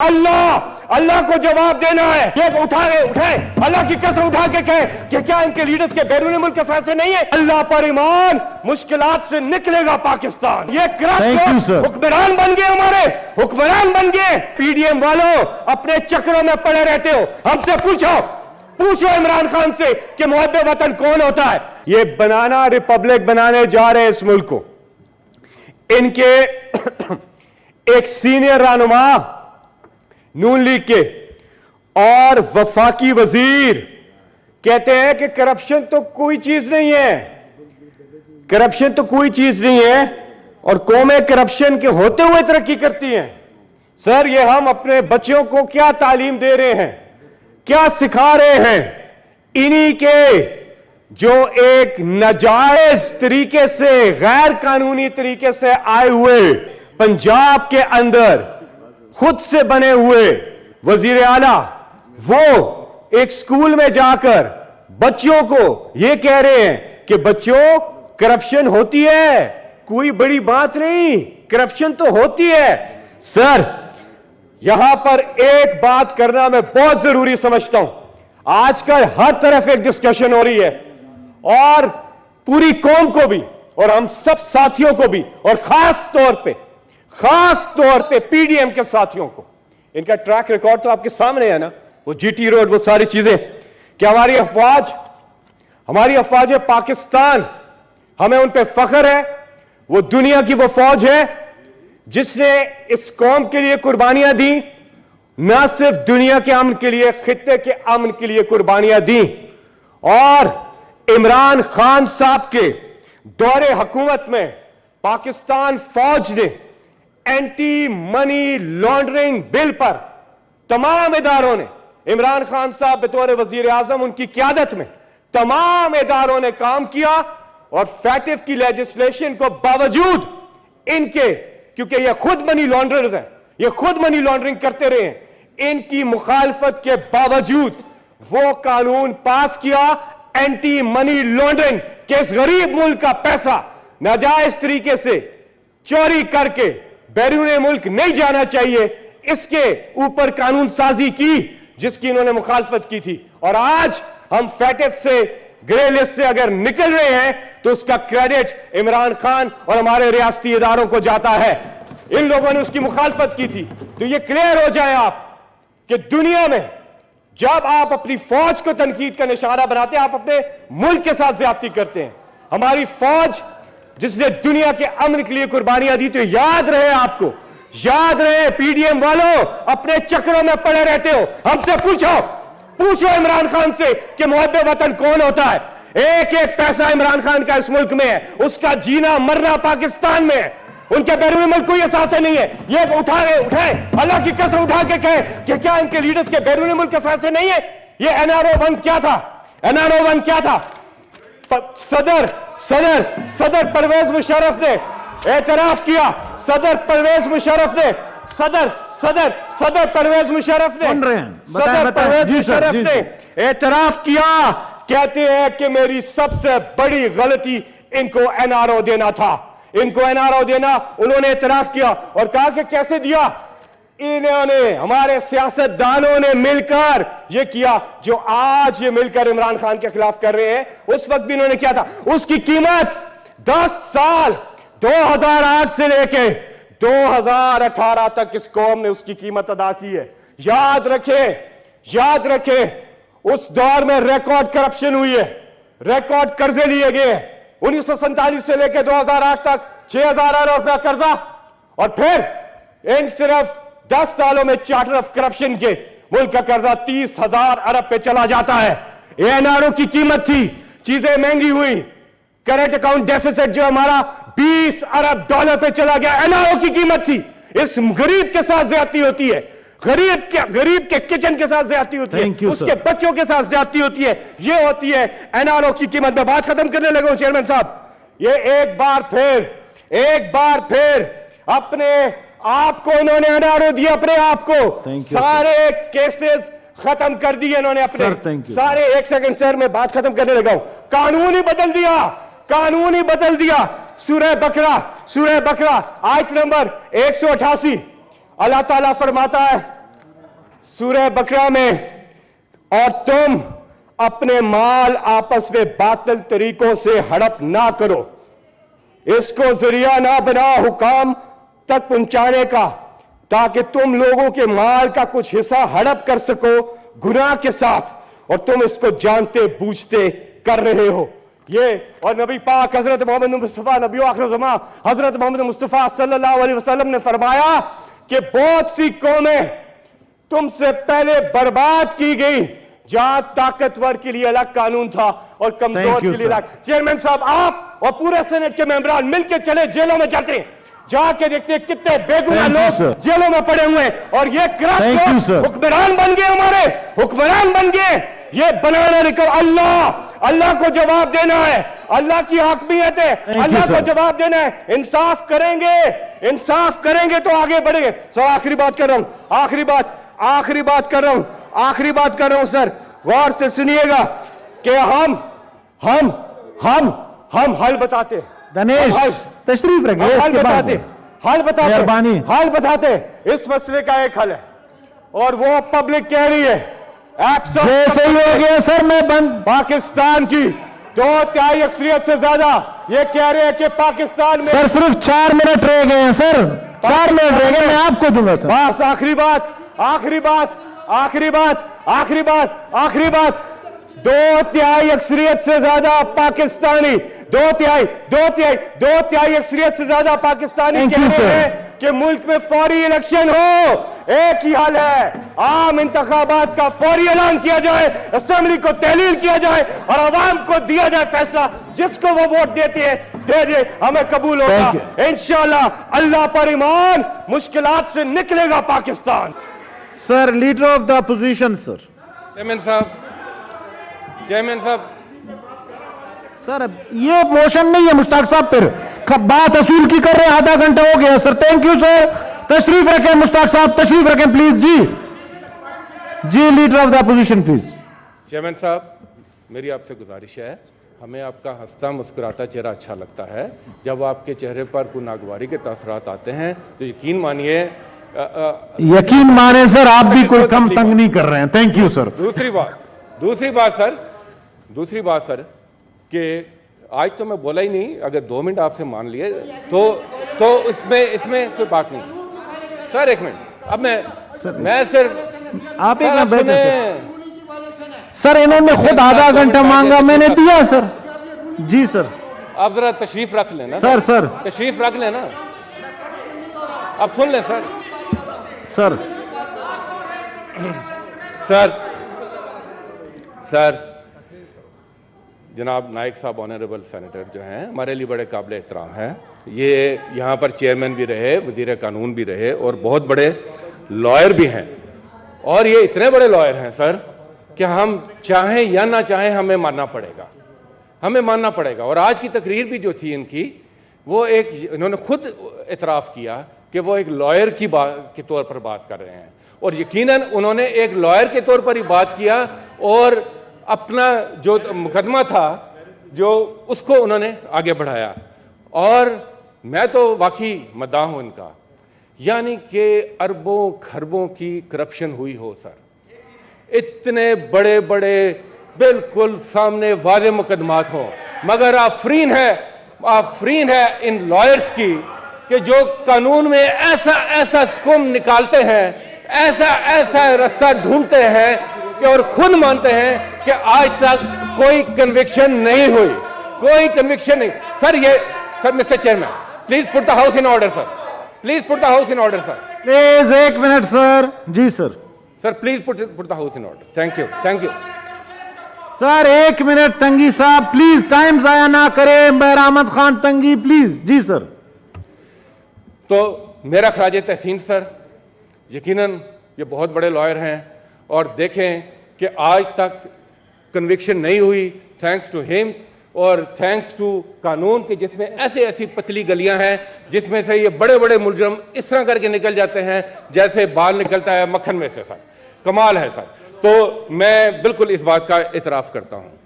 अल्लाह को जवाब देना है। ये उठाए अल्लाह की कसम उठा के कहे कि क्या इनके लीडर्स के बैरून मुल्क के साथ से नहीं है? अल्लाह पर ईमान, मुश्किलात से निकलेगा पाकिस्तान। ये करप्ट हुक्मरान बन गए, हमारे हुक्मरान बन गए। पीडीएम वालों अपने चक्रों में पड़े रहते हो। हमसे पूछो इमरान खान से कि मुहब्बे वतन कौन होता है? ये बनाना रिपब्लिक बनाने जा रहे हैं इस मुल्क को। इनके एक सीनियर रहनुमा नून लीग के और वफाकी वजीर कहते हैं कि करप्शन तो कोई चीज नहीं है, करप्शन तो कोई चीज नहीं है और कौमें करप्शन के होते हुए तरक्की करती हैं। सर, ये हम अपने बच्चों को क्या तालीम दे रहे हैं, क्या सिखा रहे हैं? इन्हीं के जो एक नाजायज तरीके से, गैर कानूनी तरीके से आए हुए पंजाब के अंदर खुद से बने हुए वजीर आला, वो एक स्कूल में जाकर बच्चों को यह कह रहे हैं कि बच्चों करप्शन होती है, कोई बड़ी बात नहीं, करप्शन तो होती है। सर, यहां पर एक बात करना मैं बहुत जरूरी समझता हूं। आजकल हर तरफ एक डिस्कशन हो रही है और पूरी कौम को भी और हम सब साथियों को भी और खास तौर पे पीडीएम के साथियों को, इनका ट्रैक रिकॉर्ड तो आपके सामने है ना, वो जीटी रोड, वो सारी चीजें, कि हमारी अफवाज पाकिस्तान, हमें उन पे फख्र है। वो दुनिया की वो फौज है जिसने इस कौम के लिए कुर्बानियां दी, ना सिर्फ दुनिया के अमन के लिए, खित्ते के अमन के लिए कुर्बानियां दी। और इमरान खान साहब के दौरे हुकूमत में पाकिस्तान फौज ने एंटी मनी लॉन्ड्रिंग बिल पर तमाम इदारों ने, इमरान खान साहब बतौर वजीर आजम, उनकी क्यादत में तमाम इदारों ने काम किया और फैटिफ की लेजिस्लेशन को बावजूद इनके, क्योंकि ये खुद मनी लॉन्ड्रर्स हैं, ये खुद मनी लॉन्ड्रिंग करते रहे हैं, इनकी मुखालफत के बावजूद वो कानून पास किया एंटी मनी लॉन्ड्रिंग के इस गरीब मुल्क का पैसा नाजायज तरीके से चोरी करके बैरून मुल्क नहीं जाना चाहिए, इसके ऊपर कानून साजी की जिसकी इन्होंने मुखालफत की थी। और आज हम फैटिफ से, ग्रे लिस्ट से अगर निकल रहे हैं तो उसका क्रेडिट इमरान खान और हमारे रियासती इदारों को जाता है। इन लोगों ने उसकी मुखालफत की थी। तो ये क्लियर हो जाए आप कि दुनिया में जब आप अपनी फौज को तनकीद का निशाना बनाते हैं, आप अपने मुल्क के साथ ज्यादती करते हैं। हमारी फौज जिसने दुनिया के अमन के लिए कुर्बानियां दी, तो याद रहे, आपको याद रहे, पीडीएम वालों अपने चक्रों में पड़े रहते हो। हमसे पूछो इमरान खान से कि मुहब्बे वतन कौन होता है? एक एक पैसा इमरान खान का इस मुल्क में है, उसका जीना मरना पाकिस्तान में है। उनके बैरून मुल्क कोई एहसास नहीं है। ये उठाए अल्लाह की कसम उठा के कहे कि क्या इनके लीडर्स के बैरून मुल्क के एहसास नहीं है? ये एनआरओ 1 क्या था? एनआरओ 1 क्या था? सदर परवेज मुशर्रफ ने एतराफ किया, सदर परवेज मुशर्रफ ने एतराफ किया। कहते हैं कि मेरी सबसे बड़ी गलती इनको एनआरओ देना था, इनको एनआरओ देना। उन्होंने एतराफ किया और कहा कि कैसे दिया? इन्होंने, हमारे सियासतदानों ने मिलकर ये किया जो आज ये मिलकर इमरान खान के खिलाफ कर रहे हैं। उस वक्त भी इन्होंने किया था। उसकी कीमत 10 साल 2008 से लेके 2018 तक इस कौम ने उसकी कीमत अदा की है। याद रखे उस दौर में रिकॉर्ड करप्शन हुई है, रिकॉर्ड कर्जे लिए गए। 1947 से लेकर 2008 तक 6,000 अरब रुपया कर्जा, और फिर इन सिर्फ 10 सालों में चार्टर ऑफ करप्शन के मुल्क का कर्जा 30,000 अरब पे चला जाता है। एनआरओ की कीमत थी, चीजें महंगी हुई, करंट अकाउंट डेफिसिट जो हमारा 20 अरब डॉलर पे चला गया, एनआरओ की कीमत थी। इस गरीब के साथ ज्यादती होती है, गरीब के किचन के साथ ज्यादती होती है, उसके बच्चों के साथ ज्यादती होती है। ये होती है एनआरओ की कीमत। मैं बात खत्म करने लगा हूं चेयरमैन साहब। ये एक बार फिर अपने आपको इन्होंने एनआरओ दिया, अपने आप को सारे केसेस खत्म कर दिए इन्होंने अपने सारे। एक सेकंड सर, मैं बात खत्म करने लगा हूं। कानून ही बदल दिया। सूरह बकरा आयत नंबर 188 अल्लाह ताला फरमाता है, सूरह बकरा में, और तुम अपने माल आपस में बातिल तरीकों से हड़प ना करो, इसको जरिया ना बना हुकाम तक पहुंचाने का, ताकि तुम लोगों के माल का कुछ हिस्सा हड़प कर सको गुनाह के साथ, और तुम इसको जानते बूझते कर रहे हो ये। और नबी पाक हजरत मोहम्मद मुस्तफा नबी आखिर ज़मा हजरत मोहम्मद मुस्तफा सल्लल्लाहु अलैहि वसल्लम ने फरमाया कि बहुत सी कौमें तुमसे पहले बर्बाद की गई जहां ताकतवर के लिए अलग कानून था और कमजोर के लिए अलग। चेयरमैन साहब, आप और पूरे सेनेट के मेंबरान मिलकर चले जेलों में जाते हैं, जाके देखते हैं कितने बेगुनाह लोग जेलों में पड़े हुए हैं, और ये करप्ट लोग हुक्मरान बन गए, हमारे हुक्मरान बन गए। ये बनाना निकल, अल्लाह को जवाब देना है, अल्लाह की हकमियत है, अल्लाह को जवाब देना है। इंसाफ करेंगे तो आगे बढ़ेंगे। सर आखिरी बात कर रहा हूं, आखिरी बात कर रहा हूं सर, गौर से सुनिएगा कि हम हल बताते, दनेश तशरीफ रखे, हल बताते इस मसले का एक हल है, और वो पब्लिक कह रही है जैसे ही हो गया सर। मैं बंद पाकिस्तान की 2/3 अक्सरियत से ज्यादा ये कह रहे हैं कि पाकिस्तान में सर सिर्फ 4 मिनट रह गए हैं सर, 4 मिनट रह गए, मैं आपको दूंगा सर। बस आखिरी बात 2/3 अक्सरियत से ज्यादा पाकिस्तानी, 2/3 अक्सरियत से ज्यादा पाकिस्तानी कह रहे हैं कि मुल्क में फौरी इलेक्शन हो। एक ही हाल है, आम इंतखाबात का फौरी ऐलान किया जाए, असेंबली को तहलील किया जाए और अवाम को दिया जाए फैसला, जिसको वो वोट देते हैं दे दे, हमें कबूल होगा इंशाअल्लाह। अल्लाह पर ईमान, मुश्किलात से निकलेगा Pakistan. Sir leader of the opposition sir. Chairman साहब सर ये मोशन नहीं है मुश्ताक साहब, फिर बात असूल की कर रहे हैं, आधा घंटा हो गया सर। थैंक यू सर, तशरीफ रखें मुश्ताक साहब, तशरीफ रखें प्लीज। जी leader of the opposition please. Chairman साहब, मेरी आपसे गुजारिश है, हमें आपका हंसता मुस्कुराता चेहरा अच्छा लगता है। जब आपके चेहरे पर कोई नागवारी के तासरात आते हैं तो यकीन माने सर, आप भी कोई कम तंग नहीं कर रहे हैं। Thank you sir. दूसरी बात सर कि आज तो मैं बोला ही नहीं, अगर 2 मिनट आपसे मान लिए तो इसमें कोई बात नहीं सर। 1 मिनट, अब मैं सिर्फ आप एक मिनट बैठे सर, इन्होंने खुद आधा घंटा मांगा, मैंने दिया सर। जी सर, आप जरा तशरीफ रख लेना सर तशरीफ रख लेना, अब सुन ले सर जनाब नाइक साहब ऑनरेबल सेनेटर जो हैं, हमारे लिए बड़े काबिल एहतराम हैं। ये यहाँ पर चेयरमैन भी रहे, वजीर कानून भी रहे, और बहुत बड़े लॉयर भी हैं। और ये इतने बड़े लॉयर हैं सर कि हम चाहें या ना चाहें हमें मानना पड़ेगा। और आज की तकरीर भी जो थी इनकी, वो इन्होंने खुद इतराफ़ किया कि वो एक लॉयर के तौर पर बात कर रहे हैं, और यकीनन उन्होंने एक लॉयर के तौर पर ही बात किया, और अपना जो मुकदमा था जो उसको उन्होंने आगे बढ़ाया। और मैं तो वाकई मद्दाह हूं इनका, यानी कि अरबों खरबों की करप्शन हुई हो सर, इतने बड़े बड़े बिल्कुल सामने वादे मुकदमात हो, मगर आफरीन है इन लॉयर्स की कि जो कानून में ऐसा स्कूम निकालते हैं, ऐसा रास्ता ढूंढते हैं कि और खुद मानते हैं कि आज तक कोई कन्विक्शन नहीं हुई, sir mister chairman, please put the house in order sir, please 1 minute sir. जी sir, please put the house in order. Thank you sir. 1 minute Tangi साहब प्लीज, टाइम जाया ना करें। बहरामद खान तंगी प्लीज। Ji sir. तो मेरा खराज तहसीन सर, यकीनन ये बहुत बड़े लॉयर हैं, और देखें कि आज तक कन्विक्शन नहीं हुई, थैंक्स टू हिम और थैंक्स टू कानून के, जिसमें ऐसी पतली गलियां हैं जिसमें से ये बड़े बड़े मुलजरम इस तरह करके निकल जाते हैं जैसे बाल निकलता है मक्खन में से सर। कमाल है सर। तो मैं बिल्कुल इस बात का इतराफ़ करता हूं।